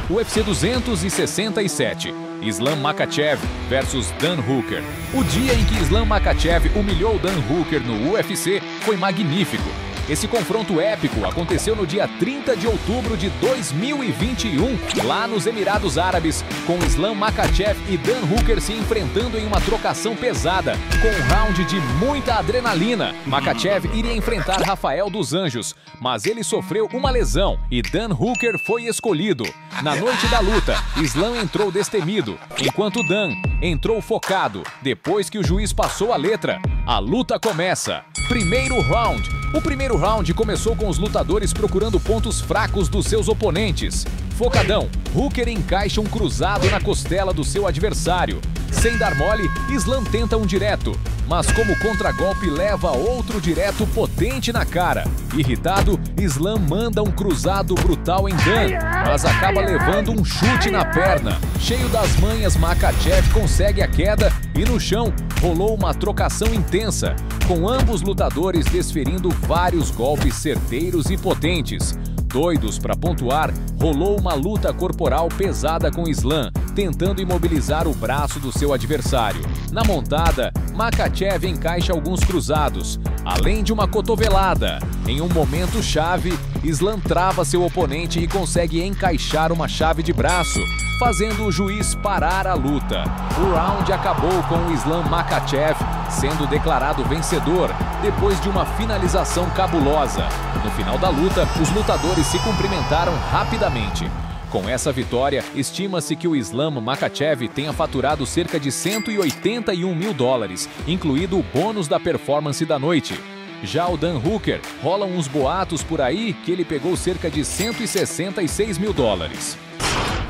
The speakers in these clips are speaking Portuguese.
UFC 267, Islam Makhachev versus Dan Hooker. O dia em que Islam Makhachev humilhou Dan Hooker no UFC foi magnífico. Esse confronto épico aconteceu no dia 30 de outubro de 2021, lá nos Emirados Árabes, com Islam Makhachev e Dan Hooker se enfrentando em uma trocação pesada, com um round de muita adrenalina. Makhachev iria enfrentar Rafael dos Anjos, mas ele sofreu uma lesão e Dan Hooker foi escolhido. Na noite da luta, Islam entrou destemido, enquanto Dan entrou focado. Depois que o juiz passou a letra, a luta começa. Primeiro round. O primeiro round começou com os lutadores procurando pontos fracos dos seus oponentes. Focadão, Hooker encaixa um cruzado na costela do seu adversário. Sem dar mole, Islam tenta um direto, mas como contragolpe leva outro direto potente na cara. Irritado, Islam manda um cruzado brutal em Dan, mas acaba levando um chute na perna. Cheio das manhas, Makhachev consegue a queda e no chão rolou uma trocação intensa, com ambos lutadores desferindo vários golpes certeiros e potentes. Doidos para pontuar, rolou uma luta corporal pesada com Islam, tentando imobilizar o braço do seu adversário. Na montada, Makhachev encaixa alguns cruzados, além de uma cotovelada. Em um momento chave, Islam trava seu oponente e consegue encaixar uma chave de braço, fazendo o juiz parar a luta. O round acabou com o Islam Makhachev sendo declarado vencedor, depois de uma finalização cabulosa. No final da luta, os lutadores se cumprimentaram rapidamente. Com essa vitória, estima-se que o Islam Makhachev tenha faturado cerca de 181 mil dólares, incluído o bônus da performance da noite. Já o Dan Hooker, rolam uns boatos por aí que ele pegou cerca de 166 mil dólares.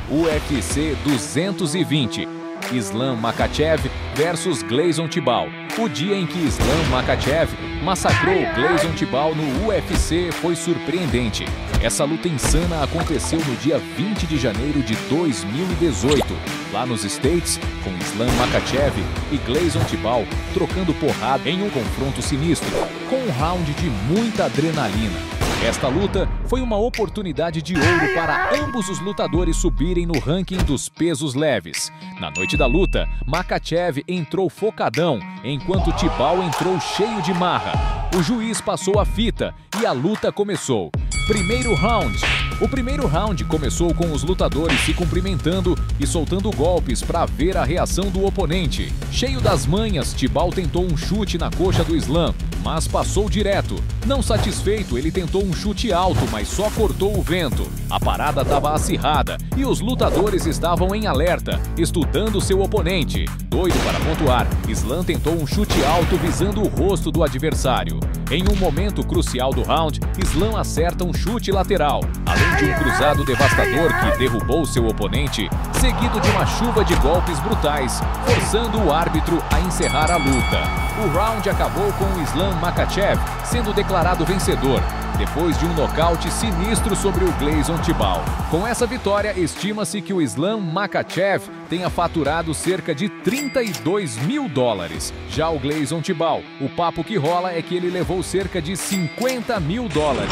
UFC 220, Islam Makhachev versus Gleison Tibau. O dia em que Islam Makhachev massacrou Gleison Tibau no UFC foi surpreendente. Essa luta insana aconteceu no dia 20 de janeiro de 2018, lá nos States, com Islam Makhachev e Gleison Tibau trocando porrada em um confronto sinistro, com um round de muita adrenalina. Esta luta foi uma oportunidade de ouro para ambos os lutadores subirem no ranking dos pesos leves. Na noite da luta, Makhachev entrou focadão, enquanto Tibau entrou cheio de marra. O juiz passou a fita e a luta começou. Primeiro round. O primeiro round começou com os lutadores se cumprimentando e soltando golpes para ver a reação do oponente. Cheio das manhas, Tibau tentou um chute na coxa do Islam, mas passou direto. Não satisfeito, ele tentou um chute alto, mas só cortou o vento. A parada estava acirrada e os lutadores estavam em alerta, estudando seu oponente. Doido para pontuar, Islam tentou um chute alto visando o rosto do adversário. Em um momento crucial do round, Islam acerta um chute lateral, além de um cruzado devastador que derrubou seu oponente, seguido de uma chuva de golpes brutais, forçando o árbitro a encerrar a luta. O round acabou com o Islam Makhachev sendo declarado vencedor, depois de um nocaute sinistro sobre o Gleison Tibau. Com essa vitória, estima-se que o Islam Makhachev tenha faturado cerca de 32 mil dólares. Já o Gleison Tibau, o papo que rola é que ele levou cerca de 50 mil dólares.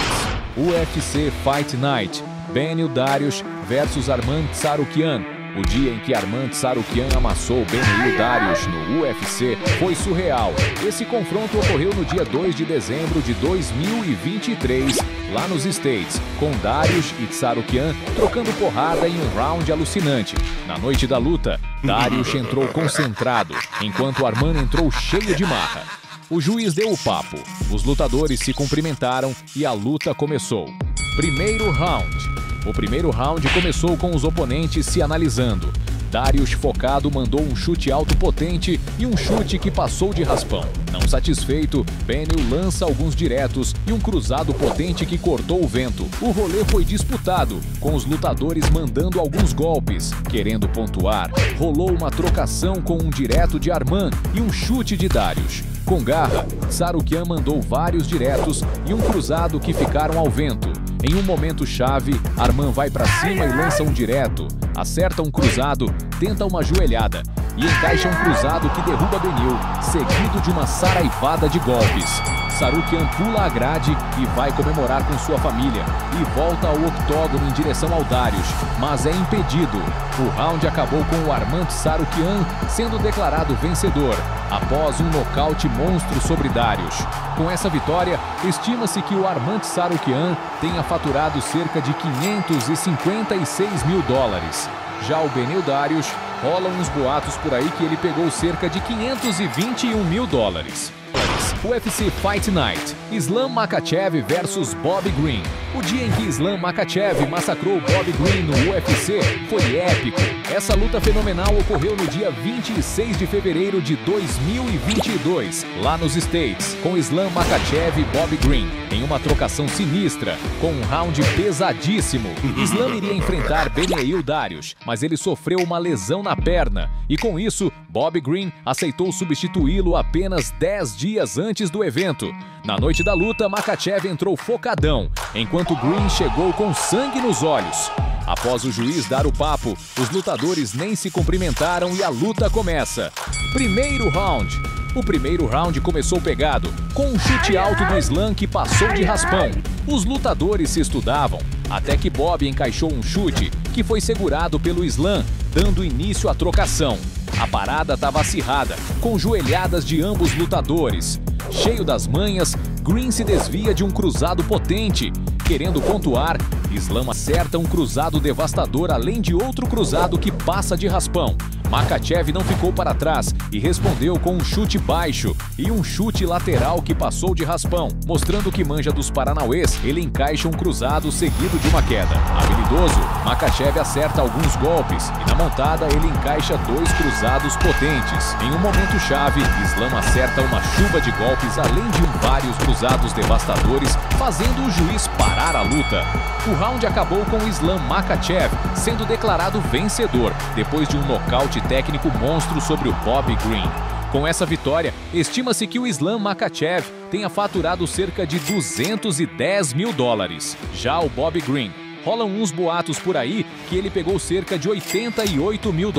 UFC Fight Night, Beneil Dariush versus Arman Tsarukyan. O dia em que Arman Tsarukyan amassou Beneil Dariush no UFC foi surreal. Esse confronto ocorreu no dia 2 de dezembro de 2023, lá nos States, com Dariush e Tsarukyan trocando porrada em um round alucinante. Na noite da luta, Dariush entrou concentrado, enquanto Arman entrou cheio de marra. O juiz deu o papo, os lutadores se cumprimentaram e a luta começou. Primeiro round. O primeiro round começou com os oponentes se analisando. Dariush focado mandou um chute alto potente e um chute que passou de raspão. Não satisfeito, Beneil lança alguns diretos e um cruzado potente que cortou o vento. O rolê foi disputado, com os lutadores mandando alguns golpes. Querendo pontuar, rolou uma trocação com um direto de Arman e um chute de Dariush. Com garra, Tsarukyan mandou vários diretos e um cruzado que ficaram ao vento. Em um momento chave, Arman vai para cima e lança um direto, acerta um cruzado, tenta uma joelhada e encaixa um cruzado que derruba Beneil, seguido de uma saraivada de golpes. Tsarukyan pula a grade e vai comemorar com sua família e volta ao octógono em direção ao Dariush, mas é impedido. O round acabou com o Arman Tsarukyan sendo declarado vencedor, após um nocaute monstro sobre Dariush. Com essa vitória, estima-se que o Arman Tsarukyan tenha faturado cerca de $556 mil. Já o Beneil Dariush, rolam uns boatos por aí que ele pegou cerca de $521 mil. UFC Fight Night, Islam Makhachev versus Bobby Green. O dia em que Islam Makhachev massacrou Bobby Green no UFC foi épico. Essa luta fenomenal ocorreu no dia 26 de fevereiro de 2022, lá nos States, com Islam Makhachev e Bobby Green, em uma trocação sinistra, com um round pesadíssimo. Islam iria enfrentar Beneil Dariush, mas ele sofreu uma lesão na perna, e com isso, Bobby Green aceitou substituí-lo apenas 10 dias antes do evento. Na noite da luta, Makhachev entrou focadão, enquanto Green chegou com sangue nos olhos. Após o juiz dar o papo, os lutadores nem se cumprimentaram e a luta começa. Primeiro round. O primeiro round começou pegado, com um chute alto do Islam que passou de raspão. Os lutadores se estudavam, até que Bob encaixou um chute que foi segurado pelo Islam, dando início à trocação. A parada estava acirrada, com joelhadas de ambos lutadores. Cheio das manhas, Green se desvia de um cruzado potente. Querendo pontuar, Islam acerta um cruzado devastador além de outro cruzado que passa de raspão. Makhachev não ficou para trás e respondeu com um chute baixo e um chute lateral que passou de raspão. Mostrando que manja dos paranauês, ele encaixa um cruzado seguido de uma queda. Habilidoso, Makhachev acerta alguns golpes e na montada ele encaixa 2 cruzados potentes. Em um momento chave, Islam acerta uma chuva de golpes além de vários cruzados devastadores, fazendo o juiz parar a luta. O round acabou com Islam Makhachev sendo declarado vencedor, depois de um nocaute técnico monstro sobre o Bobby Green. Com essa vitória, estima-se que o Islam Makhachev tenha faturado cerca de $210 mil. Já o Bobby Green, rolam uns boatos por aí que ele pegou cerca de $88 mil.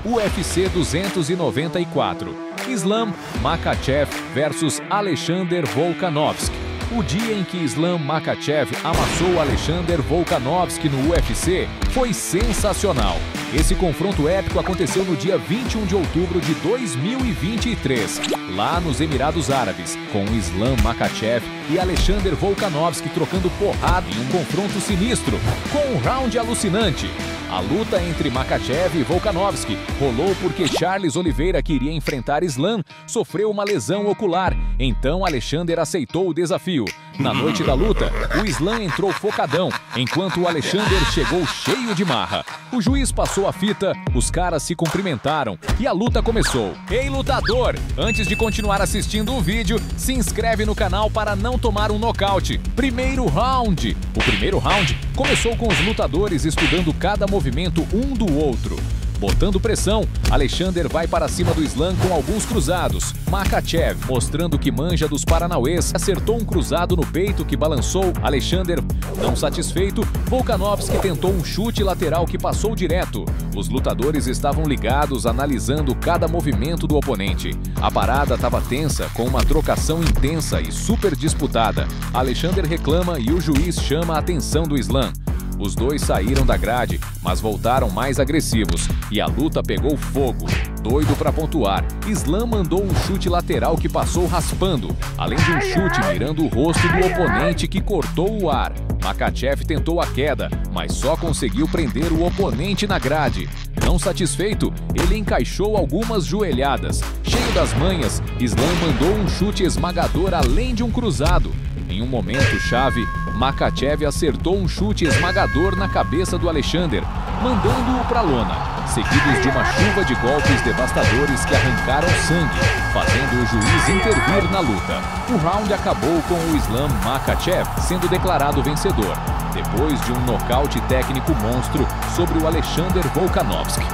UFC 294, Islam Makhachev versus Alexander Volkanovski. O dia em que Islam Makhachev amassou Alexander Volkanovski no UFC foi sensacional. Esse confronto épico aconteceu no dia 21 de outubro de 2023, lá nos Emirados Árabes, com Islam Makhachev e Alexander Volkanovski trocando porrada em um confronto sinistro, com um round alucinante. A luta entre Makhachev e Volkanovski rolou porque Charles Oliveira, que iria enfrentar Islam, sofreu uma lesão ocular, então Alexander aceitou o desafio. Na noite da luta, o Islam entrou focadão, enquanto o Alexander chegou cheio de marra. O juiz passou a fita, os caras se cumprimentaram e a luta começou. Ei, lutador! Antes de continuar assistindo o vídeo, se inscreve no canal para não tomar um nocaute. Primeiro round. O primeiro round começou com os lutadores estudando cada movimento um do outro. Botando pressão, Alexander vai para cima do Islam com alguns cruzados. Makhachev, mostrando que manja dos paranauês, acertou um cruzado no peito que balançou Alexander. Não satisfeito, Volkanovski tentou um chute lateral que passou direto. Os lutadores estavam ligados, analisando cada movimento do oponente. A parada estava tensa, com uma trocação intensa e super disputada. Alexander reclama e o juiz chama a atenção do Islam. Os dois saíram da grade, mas voltaram mais agressivos, e a luta pegou fogo. Doido para pontuar, Islam mandou um chute lateral que passou raspando, além de um chute mirando o rosto do oponente que cortou o ar. Makhachev tentou a queda, mas só conseguiu prender o oponente na grade. Não satisfeito, ele encaixou algumas joelhadas. Cheio das manhas, Islam mandou um chute esmagador além de um cruzado. Em um momento chave, Makhachev acertou um chute esmagador na cabeça do Alexander, mandando-o para a lona, seguidos de uma chuva de golpes devastadores que arrancaram sangue, fazendo o juiz intervir na luta. O round acabou com o Islam Makhachev sendo declarado vencedor, depois de um nocaute técnico monstro sobre o Alexander Volkanovski.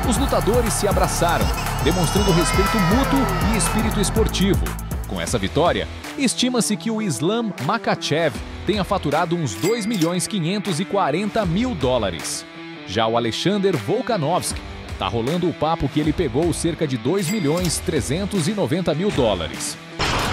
Os lutadores se abraçaram, demonstrando respeito mútuo e espírito esportivo. Com essa vitória, estima-se que o Islam Makhachev tenha faturado uns $2.540 mil. Já o Alexander Volkanovski, tá rolando o papo que ele pegou cerca de $2.390 mil.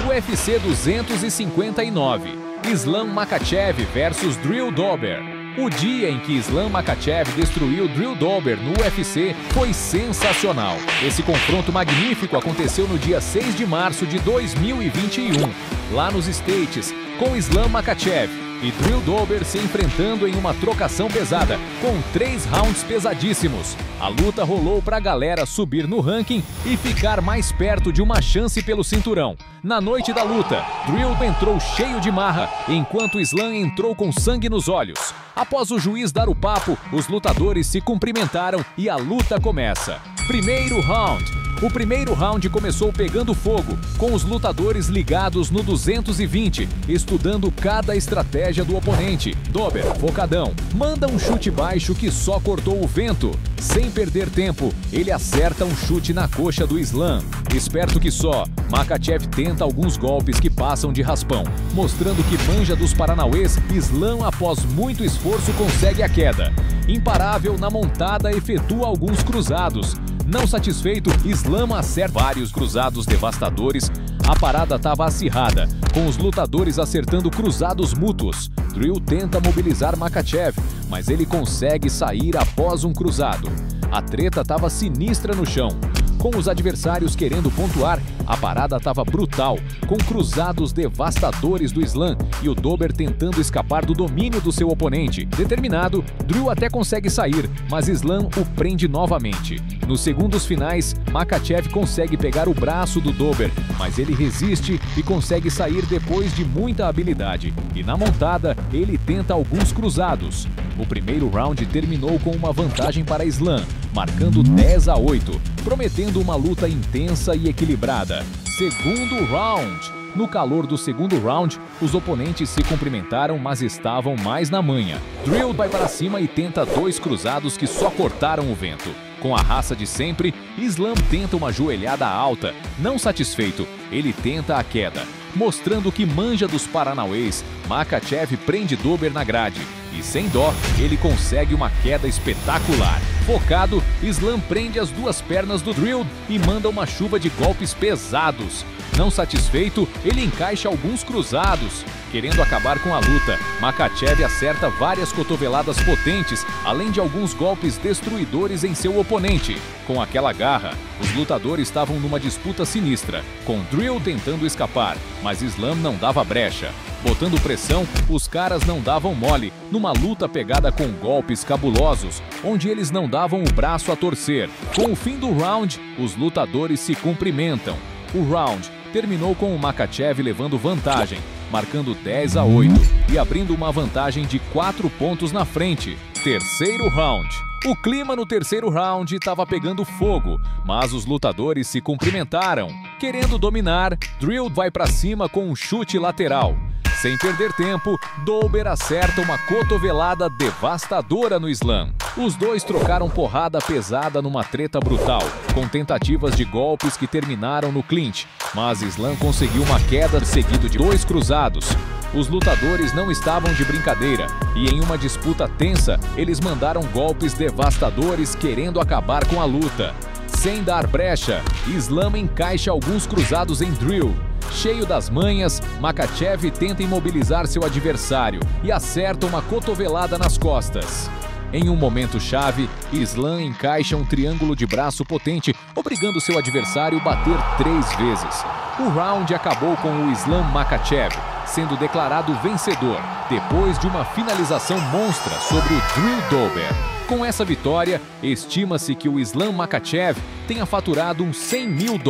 UFC 259, Islam Makhachev versus Drew Dober. O dia em que Islam Makhachev destruiu Drew Dober no UFC foi sensacional. Esse confronto magnífico aconteceu no dia 6 de março de 2021, lá nos States, com Islam Makhachev e Drew Dober se enfrentando em uma trocação pesada, com 3 rounds pesadíssimos. A luta rolou para a galera subir no ranking e ficar mais perto de uma chance pelo cinturão. Na noite da luta, Drew entrou cheio de marra, enquanto Islam entrou com sangue nos olhos. Após o juiz dar o papo, os lutadores se cumprimentaram e a luta começa. Primeiro round. O primeiro round começou pegando fogo, com os lutadores ligados no 220, estudando cada estratégia do oponente. Dober, focadão, manda um chute baixo que só cortou o vento. Sem perder tempo, ele acerta um chute na coxa do Islam. Esperto que só, Makhachev tenta alguns golpes que passam de raspão. Mostrando que manja dos paranauês, Islam, após muito esforço, consegue a queda. Imparável na montada, efetua alguns cruzados. Não satisfeito, Islam acerta vários cruzados devastadores. A parada estava acirrada, com os lutadores acertando cruzados mútuos. Drew tenta mobilizar Makhachev, mas ele consegue sair após um cruzado. A treta estava sinistra no chão. Com os adversários querendo pontuar, a parada estava brutal, com cruzados devastadores do Islam e o Dober tentando escapar do domínio do seu oponente. Determinado, Drew até consegue sair, mas Islam o prende novamente. Nos segundos finais, Makhachev consegue pegar o braço do Dober, mas ele resiste e consegue sair depois de muita habilidade. E na montada, ele tenta alguns cruzados. O primeiro round terminou com uma vantagem para Islam, marcando 10-8, prometendo uma luta intensa e equilibrada. Segundo round. No calor do segundo round, os oponentes se cumprimentaram, mas estavam mais na manha. Drew vai para cima e tenta 2 cruzados que só cortaram o vento. Com a raça de sempre, Islam tenta uma joelhada alta. Não satisfeito, ele tenta a queda. Mostrando que manja dos paranauês, Makhachev prende Dober na grade. E sem dó, ele consegue uma queda espetacular. Focado, Islam prende as 2 pernas do Drew e manda uma chuva de golpes pesados. Não satisfeito, ele encaixa alguns cruzados. Querendo acabar com a luta, Makhachev acerta várias cotoveladas potentes, além de alguns golpes destruidores em seu oponente. Com aquela garra, os lutadores estavam numa disputa sinistra, com Drew tentando escapar, mas Islam não dava brecha. Botando pressão, os caras não davam mole, numa luta pegada com golpes cabulosos, onde eles não davam o braço a torcer. Com o fim do round, os lutadores se cumprimentam. O round terminou com o Makhachev levando vantagem, marcando 10-8 e abrindo uma vantagem de 4 pontos na frente. Terceiro round. O clima no terceiro round estava pegando fogo, mas os lutadores se cumprimentaram. Querendo dominar, Drew vai para cima com um chute lateral. Sem perder tempo, Dober acerta uma cotovelada devastadora no Islam. Os dois trocaram porrada pesada numa treta brutal, com tentativas de golpes que terminaram no clinch, mas Islam conseguiu uma queda seguido de 2 cruzados. Os lutadores não estavam de brincadeira e em uma disputa tensa, eles mandaram golpes devastadores querendo acabar com a luta. Sem dar brecha, Islam encaixa alguns cruzados em Drew. Cheio das manhas, Makhachev tenta imobilizar seu adversário e acerta uma cotovelada nas costas. Em um momento chave, Islam encaixa um triângulo de braço potente, obrigando seu adversário a bater 3 vezes. O round acabou com o Islam Makhachev sendo declarado vencedor, depois de uma finalização monstra sobre o Drew Dober. Com essa vitória, estima-se que o Islam Makhachev tenha faturado uns $100 mil.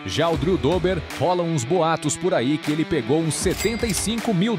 Já o Drew Dober, rolam uns boatos por aí que ele pegou uns $75 mil.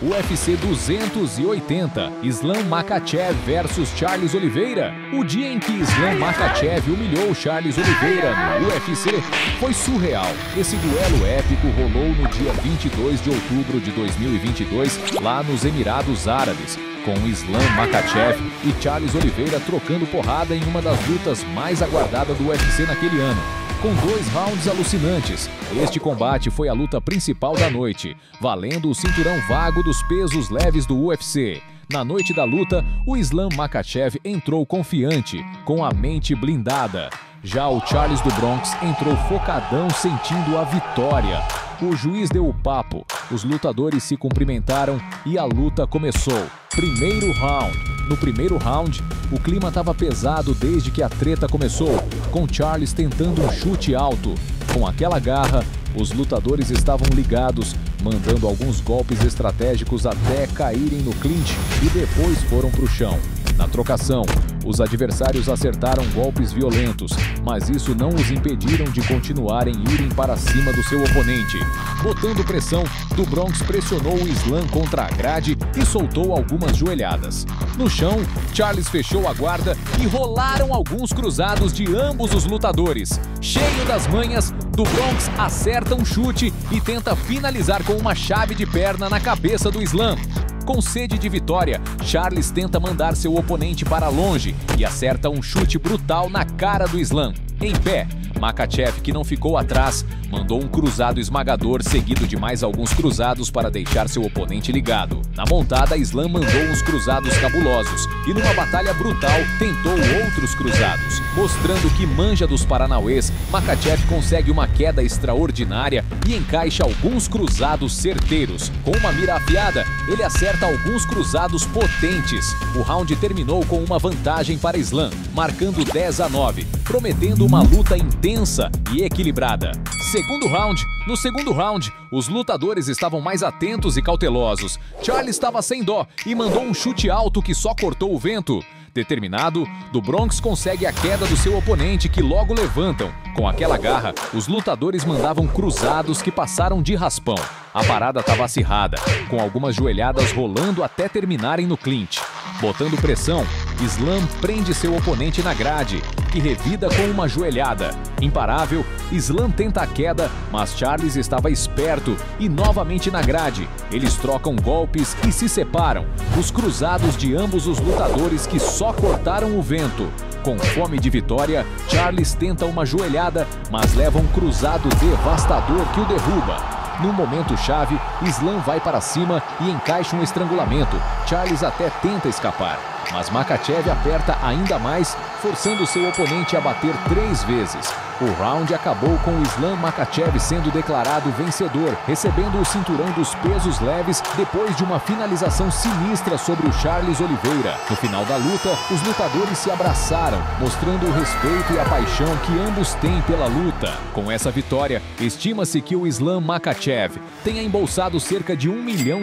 UFC 280, Islam Makhachev versus Charles Oliveira. O dia em que Islam Makhachev humilhou Charles Oliveira no UFC foi surreal. Esse duelo épico rolou no dia 22 de outubro de 2022, lá nos Emirados Árabes, com Islam Makhachev e Charles Oliveira trocando porrada em uma das lutas mais aguardadas do UFC naquele ano. Com 2 rounds alucinantes, este combate foi a luta principal da noite, valendo o cinturão vago dos pesos leves do UFC. Na noite da luta, o Islam Makhachev entrou confiante, com a mente blindada. Já o Charles do Bronx entrou focadão, sentindo a vitória. O juiz deu o papo, os lutadores se cumprimentaram e a luta começou. Primeiro round. No primeiro round, o clima estava pesado desde que a treta começou, com Charles tentando um chute alto. Com aquela garra, os lutadores estavam ligados, mandando alguns golpes estratégicos até caírem no clinch e depois foram para o chão. Na trocação, os adversários acertaram golpes violentos, mas isso não os impediram de continuarem irem para cima do seu oponente. Botando pressão, do Bronx pressionou o Islam contra a grade e soltou algumas joelhadas. No chão, Charles fechou a guarda e rolaram alguns cruzados de ambos os lutadores. Cheio das manhas, do Bronx acerta um chute e tenta finalizar com uma chave de perna na cabeça do Islam. Com sede de vitória, Charles tenta mandar seu oponente para longe e acerta um chute brutal na cara do Islam. Em pé, Makhachev, que não ficou atrás, mandou um cruzado esmagador seguido de mais alguns cruzados para deixar seu oponente ligado. Na montada, Islam mandou uns cruzados cabulosos e numa batalha brutal tentou outros cruzados. Mostrando que manja dos paranauês, Makhachev consegue uma queda extraordinária e encaixa alguns cruzados certeiros. Com uma mira afiada, ele acerta alguns cruzados potentes. O round terminou com uma vantagem para Islam, marcando 10-9, prometendo uma luta intensa e equilibrada. Segundo round. No segundo round, os lutadores estavam mais atentos e cautelosos. Charles estava sem dó e mandou um chute alto que só cortou o vento. Determinado, do Bronx consegue a queda do seu oponente, que logo levantam. Com aquela garra, os lutadores mandavam cruzados que passaram de raspão. A parada estava acirrada, com algumas joelhadas rolando até terminarem no clinch. Botando pressão, Islam prende seu oponente na grade, que revida com uma joelhada. Imparável, Islam tenta a queda, mas Charles estava esperto e novamente na grade. Eles trocam golpes e se separam. Os cruzados de ambos os lutadores que só cortaram o vento. Com fome de vitória, Charles tenta uma joelhada, mas leva um cruzado devastador que o derruba. No momento chave, Islam vai para cima e encaixa um estrangulamento. Charles até tenta escapar, mas Makhachev aperta ainda mais, forçando seu oponente a bater 3 vezes. O round acabou com o Islam Makhachev sendo declarado vencedor, recebendo o cinturão dos pesos leves depois de uma finalização sinistra sobre o Charles Oliveira. No final da luta, os lutadores se abraçaram, mostrando o respeito e a paixão que ambos têm pela luta. Com essa vitória, estima-se que o Islam Makhachev tenha embolsado cerca de $1 milhão,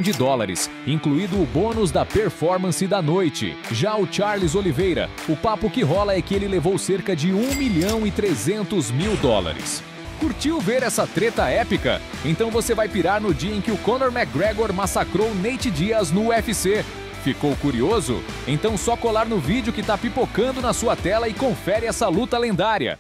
incluído o bônus da performance da noite. Já o Charles Oliveira, o papo que rola é que ele levou cerca de $1.300.000. Curtiu ver essa treta épica? Então você vai pirar no dia em que o Conor McGregor massacrou Nate Diaz no UFC. Ficou curioso? Então só colar no vídeo que tá pipocando na sua tela e confere essa luta lendária.